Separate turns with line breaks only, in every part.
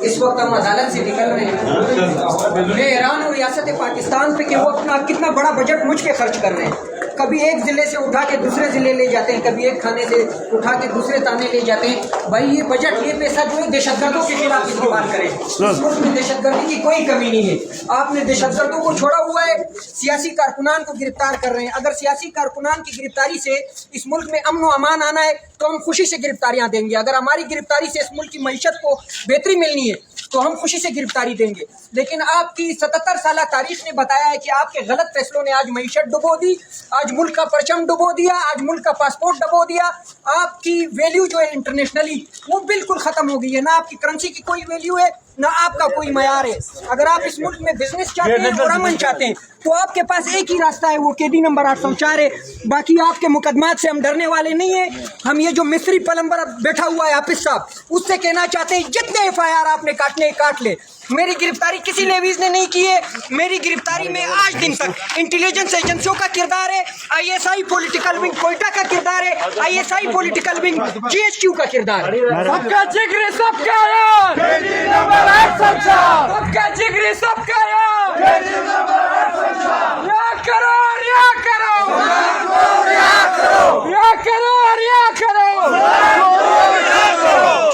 اس وقت ہم عدالت سے نکل رہے ہیں، میں ایران اور ریاست پاکستان پہ کہ وہ اپنا کتنا بڑا بجٹ مجھ پہ خرچ کر رہے ہیں. کبھی ایک ضلع سے اٹھا کے دوسرے ضلع لے جاتے ہیں، کبھی ایک تھانے سے اٹھا کے دوسرے تھانے لے جاتے ہیں. بھائی یہ بجٹ، یہ پیسہ جو ہے دہشت گردوں کے خلاف استعمال کریں. اس ملک میں دہشت گردی کی کوئی کمی نہیں ہے. آپ نے دہشت گردوں کو چھوڑا ہوا ہے، سیاسی کارکنان کو گرفتار کر رہے ہیں. اگر سیاسی کارکنان کی گرفتاری سے اس ملک میں امن و امان آنا ہے تو ہم خوشی سے گرفتاریاں دیں گے. اگر ہماری گرفتاری سے اس ملک کی معیشت کو بہتری ملنی ہے تو ہم خوشی سے گرفتاری دیں گے. لیکن آپ کی 77 سالہ تاریخ نے بتایا ہے کہ آپ کے غلط فیصلوں نے آج معیشت ڈبو دی، آج ملک کا پرچم ڈبو دیا، آج ملک کا پاسپورٹ ڈبو دیا. آپ کی ویلیو جو ہے انٹرنیشنلی وہ بالکل ختم ہو گئی ہے. نہ آپ کی کرنسی کی کوئی ویلیو ہے، نہ آپ کا کوئی معیار ہے. اگر آپ اس ملک میں بزنس چاہتے ہیں اور امن چاہتے ہیں تو آپ کے پاس ایک ہی راستہ ہے، وہ KD نمبر 804 ہے. باقی آپ کے مقدمات سے ہم ڈرنے والے نہیں ہیں. ہم یہ جو مصری پلمبر بیٹھا ہوا ہے حافظ صاحب، اس سے کہنا چاہتے ہیں جتنے FIR آپ نے کاٹنے کاٹ لے. میری گرفتاری کسی لیویز نے نہیں کی ہے. میری گرفتاری میں آج دن تک انٹیلیجنس ایجنسیوں کا کردار ہے، ISI پولیٹیکل ونگ کوئٹہ کا کردار ہے، ISI پولیٹیکل ونگ GHQ کا کردار ہے.
سب کا جگری سب کا یار، سب کا جگری سب کا یار، ریا کرو ریا کرو ریا کرو ریا کرو.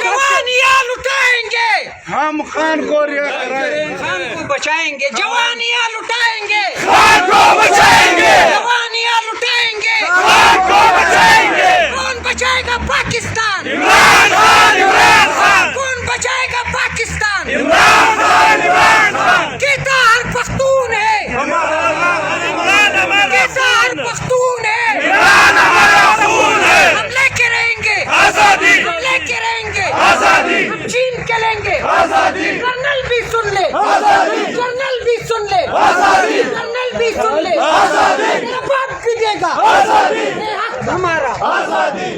جوانیاں لٹائیں گے،
ہم خان کو ریا کرائیں،
خان کو بچائیں گے. جوانیاں لٹائیں گے،
خان کو بچائیں گے،
جوانیاں لٹائیں گے.
خان کو بچائیں گے.
کون بچائے گا پاکستان؟
عمران خان، عمران خان،
کون بچائے گا پاکستان؟
عمران خان، عمران خان.
کہتا ہر پختون ہے، کہتا ہر پختون ہے.
عمران ہمارا خون ہے.
ہم لے کے رہیں گے
آزادی،
ہم لے کے رہیں گے.
آزادی،
ہم چھین کے لیں گے.
آزادی،
کرنل بھی سن لے،
آزادی،
کرنل بھی سن لے،
آزادی،
کرنل بھی سن لے.
آزادی،
میرا باپ بھی دے گا،
آزادی،
یہ حق ہمارا.
آزادی.